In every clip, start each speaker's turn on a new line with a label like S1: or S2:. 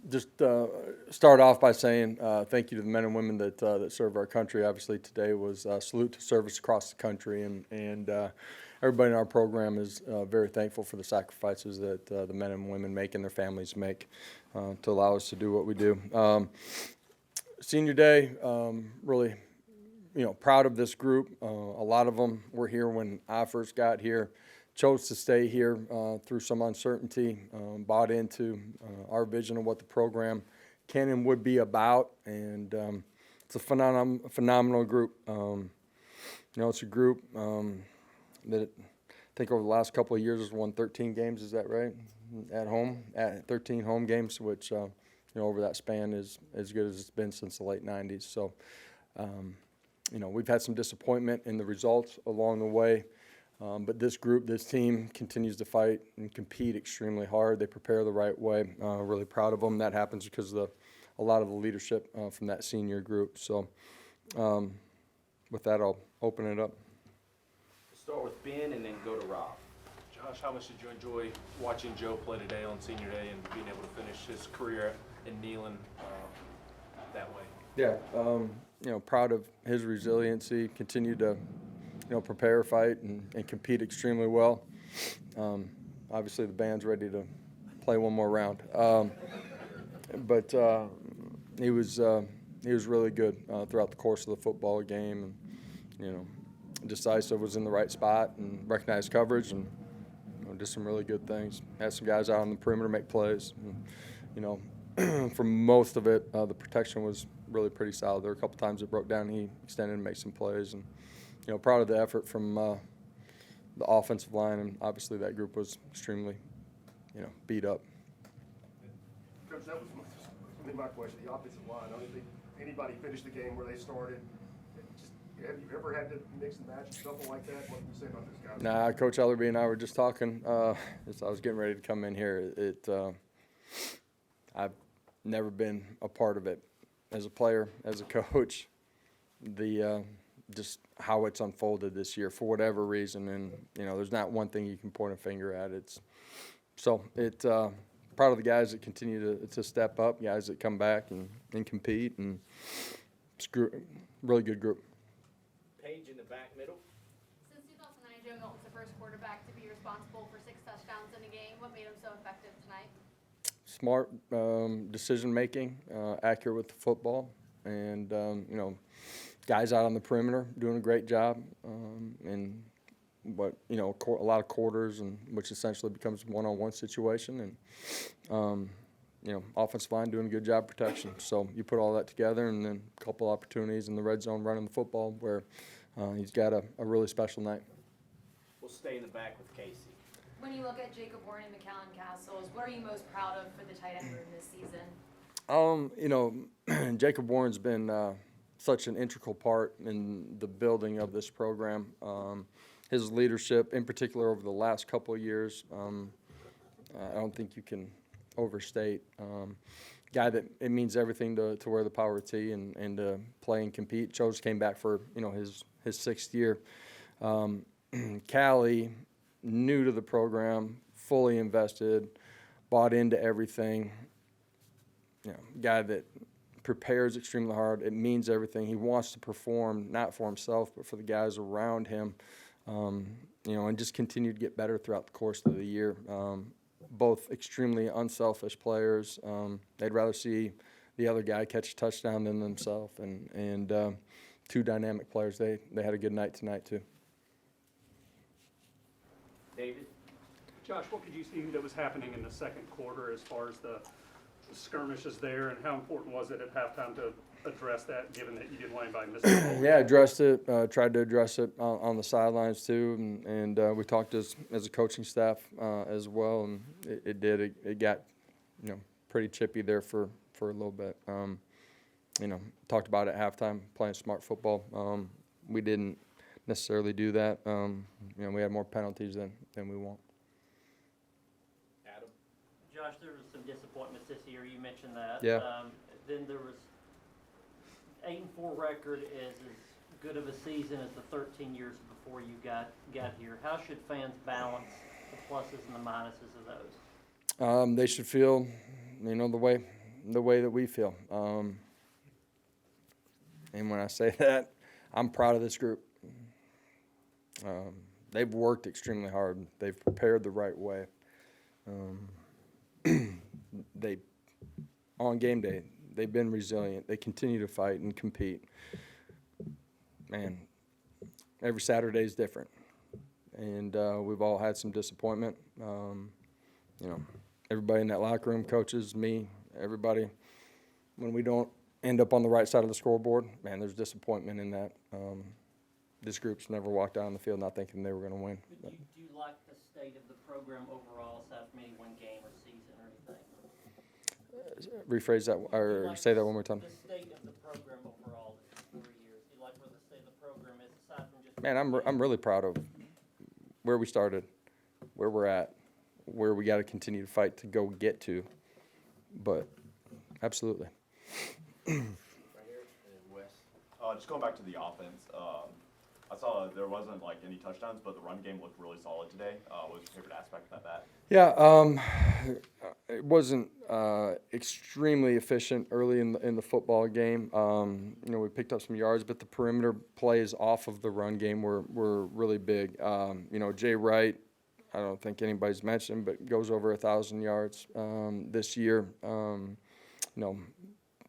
S1: Just start off by saying thank you to the men and women that serve our country. Obviously, today was salute to service across the country, and everybody in our program is very thankful for the sacrifices that the men and women make and their families make to allow us to do what we do. Senior Day, really, proud of this group. A lot of them were here when I first got here. Chose to stay here through some uncertainty, bought into our vision of what the program can and would be about, and it's a phenomenal group. It's a group that I think over the last couple of years has won 13 games, is that right? At home, at 13 home games, which over that span is as good as it's been since the late 90s. So, we've had some disappointment in the results along the way. But this group, this team continues to fight and compete extremely hard. They prepare the right way. Really proud of them. That happens because of a lot of the leadership from that senior group. So with that, I'll open it up.
S2: We'll start with Ben and then go to Rob.
S3: Josh, how much did you enjoy watching Joe play today on Senior Day and being able to finish his career in Neyland that way?
S1: Yeah, proud of his resiliency. Continue to prepare, fight, and compete extremely well. Obviously, the band's ready to play one more round. But he was really good throughout the course of the football game, and decisive, was in the right spot and recognized coverage, and did some really good things. Had some guys out on the perimeter make plays. And, for most of it, the protection was really pretty solid. There were a couple times it broke down. He extended and made some plays, and proud of the effort from the offensive line, and obviously that group was extremely, beat up.
S4: Coach, that was my question. The offensive line. I don't think anybody finished the game where they started. Have you ever had to mix and match something like that? What can you say about those guys?
S1: Nah, Coach Ellerby and I were just talking as I was getting ready to come in here. I've never been a part of it as a player, as a coach. Just how it's unfolded this year for whatever reason, and there's not one thing you can point a finger at. Proud of the guys that continue to step up, guys that come back and compete, and it's really good group.
S2: Paige in the back middle.
S5: Since 2009, Joe Milton's the first quarterback to be responsible for 6 touchdowns in a game. What made him so effective tonight?
S1: Smart decision making, accurate with the football, and guys out on the perimeter doing a great job, and a lot of quarters, and which essentially becomes one-on-one situation, and offensive line doing a good job protection. So you put all that together, and then a couple opportunities in the red zone running the football where he's got a really special night.
S2: We'll stay in the back with Casey.
S5: When you look at Jacob Warren and McAllen Castles, what are you most proud of for the tight end room this season?
S1: Jacob Warren's been such an integral part in the building of this program. His leadership, in particular over the last couple of years, I don't think you can overstate. Guy that it means everything to wear the power tee and to play and compete. Came back for his 6th year. Callie, new to the program, fully invested, bought into everything. Guy that prepares extremely hard. It means everything. He wants to perform, not for himself, but for the guys around him, and just continue to get better throughout the course of the year. Both extremely unselfish players. They'd rather see the other guy catch a touchdown than themselves, and 2 dynamic players. They had a good night tonight, too.
S2: David?
S6: Josh, what could you see that was happening in the second quarter as far as the skirmishes there, and how important was it at halftime to address that, given that you didn't want anybody missing?
S1: Yeah, addressed it. Tried to address it on the sidelines too, and we talked as a coaching staff as well, and it got pretty chippy there for a little bit. Talked about it at halftime, playing smart football. We didn't necessarily do that. We had more penalties than we want.
S2: Adam?
S7: Josh, there was some disappointments this year. You mentioned that.
S1: Yeah.
S7: Then there was 8-4 record is as good of a season as the 13 years before you got here. How should fans balance the pluses and the minuses of those?
S1: They should feel you know, the way that we feel. And when I say that, I'm proud of this group. They've worked extremely hard. They've prepared the right way. They, on game day, they've been resilient. They continue to fight and compete. Man, every Saturday is different. And we've all had some disappointment. You know, everybody in that locker room, coaches, me, everybody, when we don't end up on the right side of the scoreboard, man, there's disappointment in that. This group's never walked out on the field not thinking they were going to win.
S7: But do you like the state of the program overall, aside from any one game or season or anything?
S1: Rephrase that,
S7: Do you
S1: or
S7: like
S1: say that one more time.
S7: The state of the program overall, this 4 years. Do you like where the state of the program is, aside from just?
S1: Man, I'm really proud of where we started, where we're at, where we got to continue to fight to go get to. But absolutely.
S2: Right here, and Wes.
S8: Just going back to the offense, I saw there wasn't like any touchdowns, but the run game looked really solid today. What was your favorite aspect of that?
S1: Yeah, it wasn't extremely efficient early in the football game. You know, we picked up some yards, but the perimeter plays off of the run game were really big. You know, Jay Wright, I don't think anybody's mentioned, but goes over 1,000 yards this year. You know,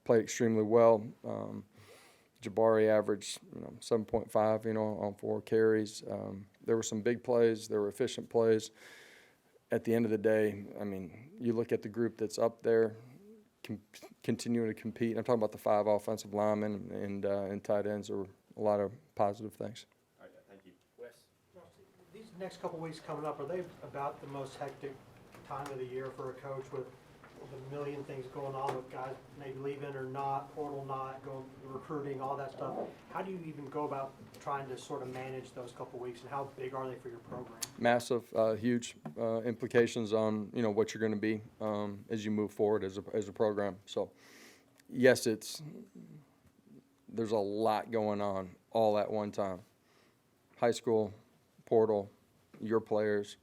S1: played extremely well. Jabari averaged, you know, 7.5, you know, on 4 carries. There were some big plays. There were efficient plays. At the end of the day, I mean, you look at the group that's up there continuing to compete. I'm talking about the 5 offensive linemen and tight ends. There were a lot of positive things.
S8: All right, thank you.
S2: Wes.
S9: These next couple weeks coming up, are they about the most hectic time of the year for a coach with the million things going on with guys maybe leaving or not, portal not, going recruiting, all that stuff? How do you even go about trying to sort of manage those couple weeks, and how big are they for your program?
S1: Massive, huge implications on, you know, what you're going to be as you move forward as a program. So, yes, there's a lot going on all at one time. High school, portal, your players,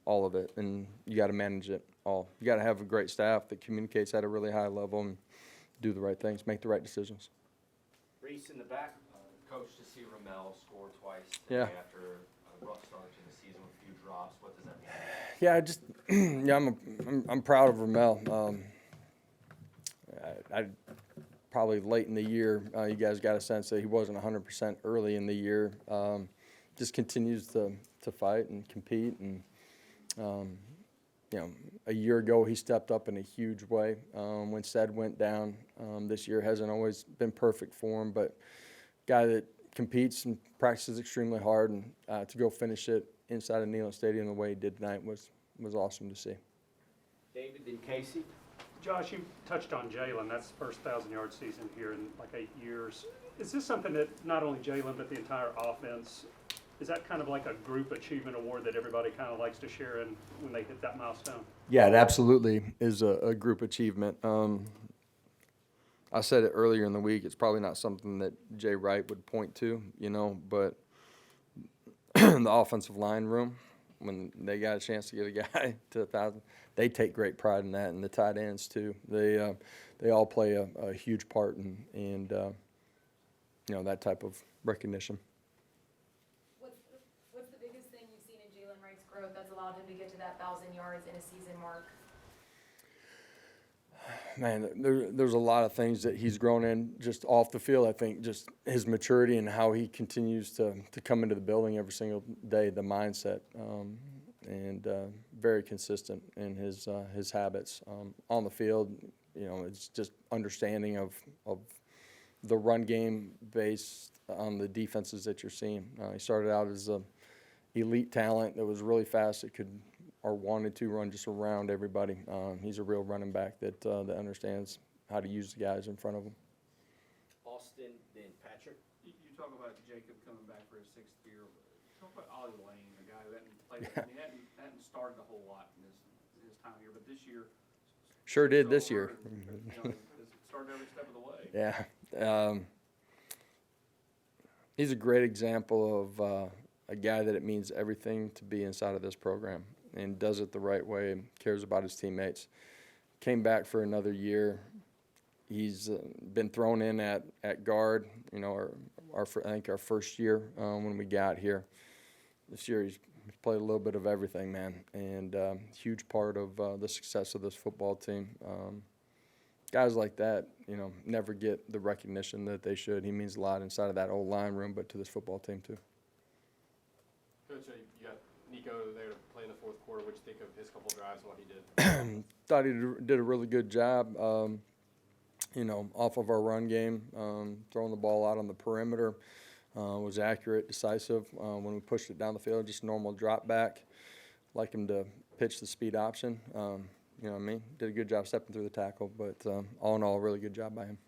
S1: all of it, and you got to manage it all. You got to have a great staff that communicates at a really high level and do the right things, make the right decisions.
S2: Reese in the back.
S10: Coach, to see Ramel score twice
S1: Yeah.
S10: today after a rough start to the season with a few drops, what does that mean?
S1: Yeah, I just I'm proud of Ramel. I probably late in the year, you guys got a sense that he wasn't 100% early in the year. Just continues to fight and compete, and you know, a year ago he stepped up in a huge way. When Sed went down, this year hasn't always been perfect for him, but guy that competes and practices extremely hard, and to go finish it inside of Neyland Stadium the way he did tonight was awesome to see.
S2: David and Casey.
S6: Josh, you touched on Jalen. That's the first 1,000-yard season here in like 8 years. Is this something that not only Jalen but the entire offense, is that kind of like a group achievement award that everybody kind of likes to share in when they hit that milestone?
S1: Yeah, it absolutely is a group achievement. I said it earlier in the week, it's probably not something that Jay Wright would point to, you know, but the offensive line room, when they got a chance to get a guy to 1,000, they take great pride in that, and the tight ends too. They all play a huge part in you know, that type of recognition.
S11: What's the biggest thing you've seen in Jalen Wright's growth that's allowed him to get to that 1,000 yards in a season mark?
S1: Man, there's a lot of things that he's grown in just off the field. I think just his maturity and how he continues to come into the building every single day, the mindset, and very consistent in his habits. On the field, you know, it's just understanding of the run game based on the defenses that you're seeing. He started out as an elite talent that was really fast, that could or wanted to run just around everybody. He's a real running back that understands how to use the guys in front of him.
S2: Austin, then Patrick.
S12: You talk about Jacob coming back for his 6th year. Talk about Ollie Lane, a guy who hadn't played. I mean, hadn't started a whole lot in his time here, but this year.
S1: Sure did this year.
S12: And, you know, started every step of the way.
S1: Yeah. He's a great example of a guy that it means everything to be inside of this program and does it the right way, cares about his teammates, came back for another year. He's been thrown in at guard, you know, I think our first year when we got here. This year he's played a little bit of everything, man, and huge part of the success of this football team. Guys like that, you know, never get the recognition that they should. He means a lot inside of that old line room, but to this football team too.
S3: Coach, you got Nico there to play in the fourth quarter. What you think of his couple drives and what he did?
S1: Thought he did a really good job, you know, off of our run game, throwing the ball out on the perimeter. Was accurate, decisive. When we pushed it down the field, just normal drop back. Like him to pitch the speed option. You know what I mean? Did a good job stepping through the tackle, but all in all, a really good job by him.